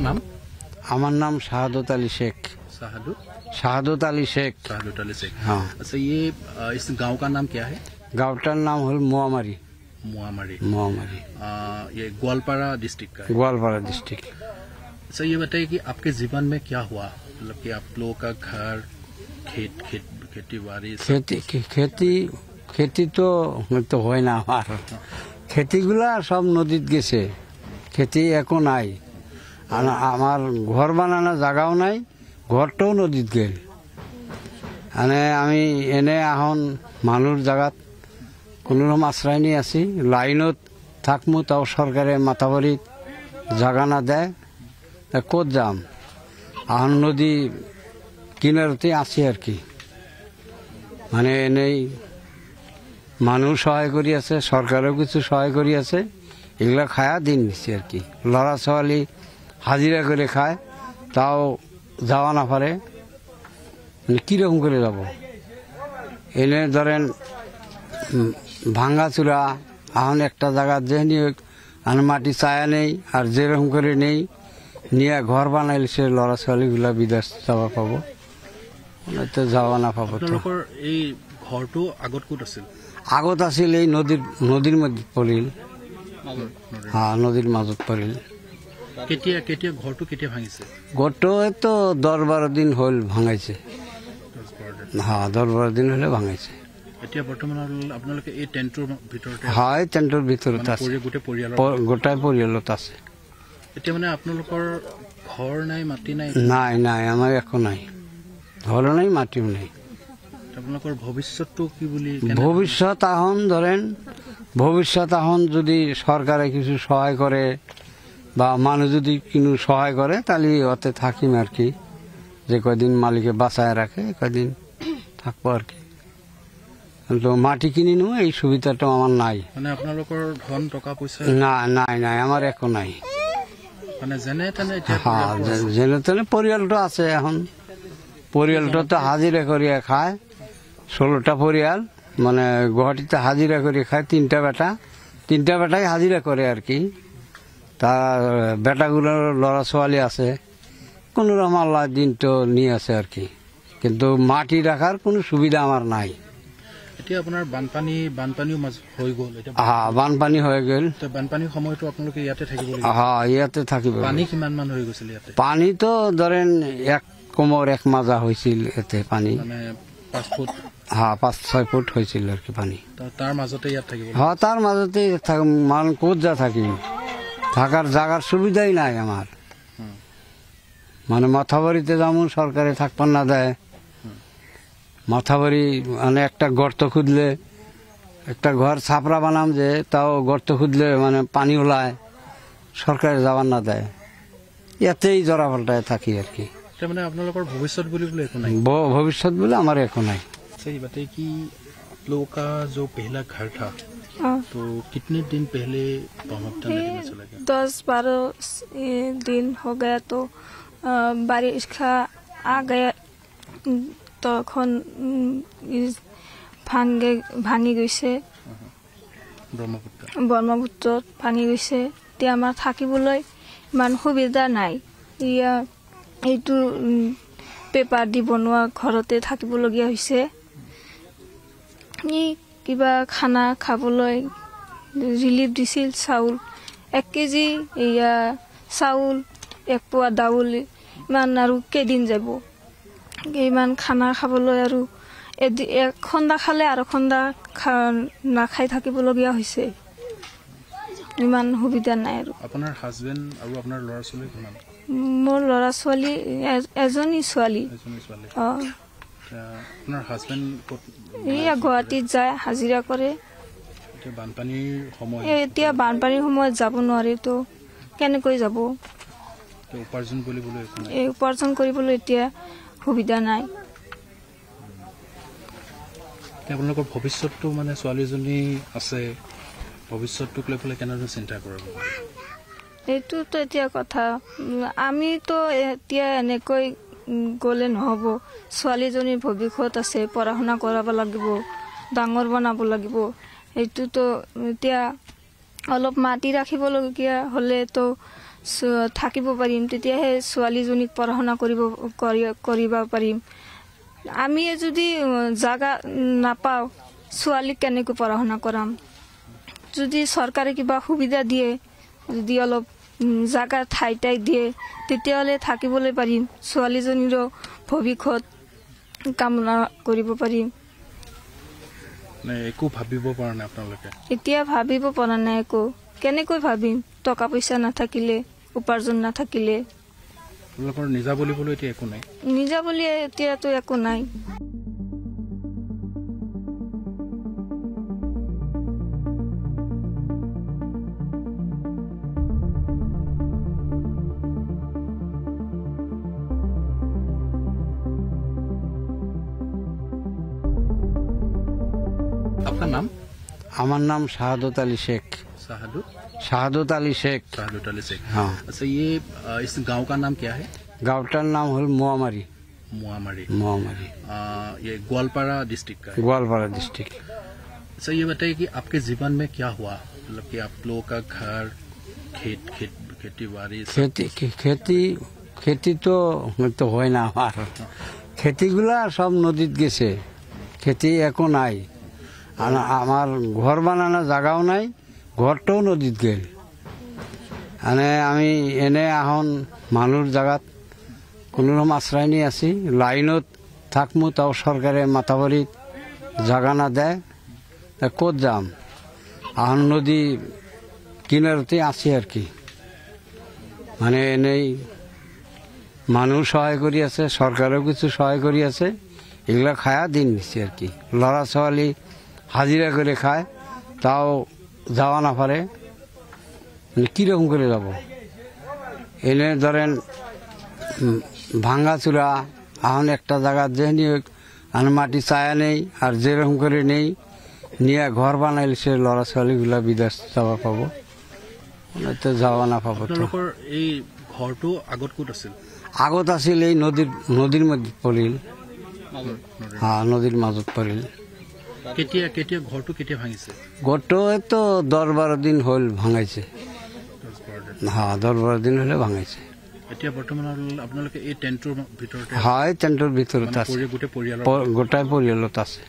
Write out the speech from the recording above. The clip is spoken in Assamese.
नाम? আমার নাম শাহাদত আলী শেখ। শাহাদত আলী শেখ। हाँ। अच्छा, ये इस गांव का नाम क्या है? गाँवटार नाम हल मोआमारी। मुआमारी। ये ग्वालपारा डिस्ट्रिक्ट का है। ग्वालपारा डिस्ट्रिक्ट। अच्छा, ये बताइए कि आपके जीवन में क्या हुआ, मतलब कि आप लोगों का घर, खेती बाड़ी? खेती तो হয় না আমার। খেতিগুলা সব নদীত গেছে, খেতি একো নাই। আমার ঘর বানানো জায়গাও নাই, ঘরটাও নদীত গেল। আমি এনে এখন মানুষ জায়গাত কোনোরকম আশ্রয় নিয়ে আছি। লাইনত থাকমু, তাও সরকারে মাথাবাড়িত জায়গা না দেয়, ক'ত যাম? এখন নদী কিনারতে আছি আর কি। মানে এনেই মানুষ সহায় করি আছে, সরকারও কিছু সহায় করি আছে, এগুলা খায়া দিন নিচ্ছে আর কি। লড়া ছোয়ালি হাজিরা করে খায়, তাও যাওয়া না পারে। মানে কীরকম করে যাব? এনে ধরেন ভাঙ্গাচুরা এখন একটা জায়গা যে নিয়ে মাটি চায়া নেই, আর যেরকম করে নেই নিয়ে ঘর বানাইলে সে লড়া ছোয়ালিগুলা বিদেশ যাওয়া পাবো, তো যাওয়া না পাবো। তো এই ঘৰটো আগত ক'ত আছিল? আগত আছিল এই নদীৰ মধ্যে পৰিল। হ্যাঁ, নদীৰ মাজত পৰিল। কেতিয়া ঘৰটো কেতিয়া ভাঙিছে? ঘৰটো তো 10-12 দিন হল ভাঙাইছে। হ্যাঁ, 10-12 দিন হলে ভাঙাইছে। এতিয়া বৰ্তমান আপোনালোকে এই টেণ্টৰ ভিতৰতে? হয়, টেণ্টৰ ভিতৰত আছে, গোটাই পৰিয়ালত আছে। এতিয়া মানে আপোনালোকৰ ঘৰ নাই, মাটি নাই? নাই, আমাৰ একো নাই, ঘৰ নাই, মাটিও নাই। আপোনালোকৰ ভৱিষ্যতটো কি বুলি? ভৱিষ্যত এখন ধরেন, ভবিষ্যৎ এখন যদি সরকারে কিছু সহায় করে বা মানুষ যদি কোনো সহায় করে, তাহলে ওতে থাকিম আর কি। যে কদিন মালিকে বাঁচায় রাখে, কদিন থাকবো আর কি। কিন্তু মাটি কিনি নো, এই সুবিধাটা আমার নাই। মানে আপোনালোকৰ ধন টকা পইচা? নাই, আমাৰ একো নাই। মানে যেনে তেনে? হ্যাঁ, যেনে তেনে পৰিয়ালটো আছে। এখন পৰিয়ালটো তো হাজিরা করিয়া খায়, 16টা পরিয়াল। মানে গুয়াহাটিতে হাজিরা করে খায়, 3টা বেটাই হাজিরা করে আর কি। তার বেটাগুলোর লড়া ছোয়ালি আছে, কোনোরকম আল্লাহ দিন তো নিয়ে আছে আর কি। কিন্তু মাটি রাখার কোনো সুবিধা আমার নাই। এতিয়া আপোনাৰ বানপানীও হৈ গ'ল? হ্যাঁ, বানপানী হয়ে গেল। বানপানীৰ সময়তো আপোনালোকে ইয়াতে থাকিব লাগিব? হ্যাঁ, ইয়াতে থাকিব। পানী কিমান মান হৈ গৈছিল ইয়াতে? পানী তো ধরেন 1 কোমর 1 মাজা হয়েছিল এতে পানি। মানে 5 ফুট? হ্যাঁ, 5-6 ফুট হয়েছিল আর কি পানি। তার মাজতে ইয়াত থাকিব? হ্যাঁ, তার মাজতে মানুষ ক'ত যা থাকিম, থাকার জায়গার সুবিধাই নাই আমার। মানে মাথাবাড়িতে যেমন সরকারে থাকবার না দেয়, মাথাবাড়ি মানে একটা গর্ত খুঁদলে, একটা ঘর ছাপড়া বানাম যে, তাও গর্ত খুঁদলে মানে পানি ওলায়, সরকারে যাবার না দেয়। ইয়াতেই জরা পাল্টায় থাকি আর কি। মানে আপোনালোকৰ ভৱিষ্যত বুলি একো নাই? ভবিষ্যৎ বলে আমার একো নাই। सही बताइए कि आप लोगों का जो पहला घर था, तो कितने दिन पहले ब्रह्मपुत्र नदी में चला गया? 10-12 दिन हो गया। तो बारिश का आ गया, तो ভাঙি গৈছে, ব্ৰহ্মপুত্ৰত ভাঙি গৈছে। এতিয়া আমাৰ থাকিবলৈ ইমান সুবিধা নাই। এইটো পেপাৰ দি বনোৱা ঘৰতে থাকিবলগীয়া হৈছে। কিবা খানা খাবলৈ ৰিলিফ দিছিল, চাউল 1 কেজি, চাউল 1 পোৱা দাউল, ইমান আৰু কেইদিন যাব? ইমান খানা খাবলৈ আৰু এক খন্দা খালে আৰু খন্দা নাখাই থাকিবলগীয়া হৈছে। ইমান সুবিধা নাই। আৰু আপোনাৰ হাজবেণ্ড আৰু আপোনাৰ ল'ৰা ছোৱালী কিমান? মোৰ ল'ৰা ছোৱালী এজনী ছোৱালী। আপোনাৰ হাজবেণ্ড গুৱাহাটীত যায়, হাজিৰা কৰে। এতিয়া বানপানীৰ সময়ত যাব নোৱাৰি, তো কেনেকৈ যাব? উপাৰ্জন কৰিবলৈ এতিয়া সুবিধা নাই। আপোনালোকৰ ভৱিষ্যতটো, মানে ছোৱালীজনী আছে, ভৱিষ্যতটোক লৈ পেলাই কেনেদৰে চিন্তা কৰিব? এইটোতো এতিয়া কথা, আমিতো এতিয়া এনেকৈ গ'লে নহ'ব। ছোৱালীজনীৰ ভৱিষ্যত আছে, পঢ়া শুনা কৰাব লাগিব, ডাঙৰ বনাব লাগিব। এইটোতো এতিয়া অলপ মাটি ৰাখিবলগীয়া হ'লেতো থাকিব পাৰিম, তেতিয়াহে ছোৱালীজনীক পঢ়া শুনা কৰিব পাৰিম। আমি যদি জাগা নাপাওঁ, ছোৱালীক কেনেকৈ পঢ়া শুনা কৰাম? যদি চৰকাৰে কিবা সুবিধা দিয়ে, যদি অলপ জাগা ঠাই দিয়ে, তেতিয়াহ'লে থাকিবলৈ পাৰিম, ছোৱালীজনীৰো ভৱিষ্যত কামনা কৰিব পাৰিম। একো ভাবিব পৰা নাই আপোনালোকে? এতিয়া ভাবিব পৰা নাই একো। কেনেকৈ ভাবিম? টকা পইচা নাথাকিলে, উপাৰ্জন নাথাকিলে। আপোনালোকৰ নিজা বুলিবলৈ এতিয়া একো নাই? নিজা বুলি এতিয়াতো একো নাই। आपका नाम? আমার নাম শাহাদত আলী শেখ। শাহাদত আলী শেখ। শাহাদত আলী শেখ। हाँ। अच्छा, ये इस गांव का नाम क्या है? गाँवटार नाम हल मोआमारी। मुआमारी। मोआमारी ये ग्वालपारा डिस्ट्रिक्ट का है। ग्वालपारा डिस्ट्रिक्ट। अच्छा, ये बताइए कि आपके जीवन में क्या हुआ? मतलब कि आप लोगों का घर, खेती बाड़ी? खेती तो হয় না আমার। খেতিগুলা সব নদীত গেছে, খেতি একো নাই। আমার ঘর বানানো জায়গাও নাই, ঘরটাও নদীত গেল। মানে আমি এনে এখন মানুষ জায়গাত কোনোরকম আশ্রয় নিয়ে আছি, লাইনত থাকমু, তাও সরকারে মাথাবাড়িত জায়গা না দেয়, ক'ত যাম? এখন নদী কিনারতে আছি আর কি। মানে এনেই মানুষ সহায় করি আছে, সরকারও কিছু সহায় করি আছে, এগুলা খায়া দিন নিচ্ছে আর কি। লড়া ছোয়ালি হাজিরা করে খায়, তাও যাওয়া না পারে, মানে কীরকম করে যাব? এনে ধরেন ভাঙ্গা চূড়া, এখন একটা জায়গা যে নিয়ে মাটি চায়া নেই, আর যেরকম করে নেই নিয়ে ঘর বানাইলে সে লড়া ছোৱালীগুলা বিদেশ যাবা পাব, তো যাওয়া না পাব। তো এই ঘৰটো আগত ক'ত আছিল? আগত আছিল এই নদীৰ মধ্যে পৰিল। হ্যাঁ, নদীৰ মাজত পৰিল। কেতিয়া ঘৰটো কেতিয়া ভাঙিছে? ঘৰটো তো 10-12 দিন হল ভাঙাইছে। হ্যাঁ, 10-12 দিন হলে ভাঙাইছে। এতিয়া বৰ্তমান আপোনালোকে এই টেণ্টৰ ভিতৰতে? হয়, টেণ্টৰ ভিতৰত আছে, গোটেই পৰিয়াল? গোটাই পৰিয়ালত আছে।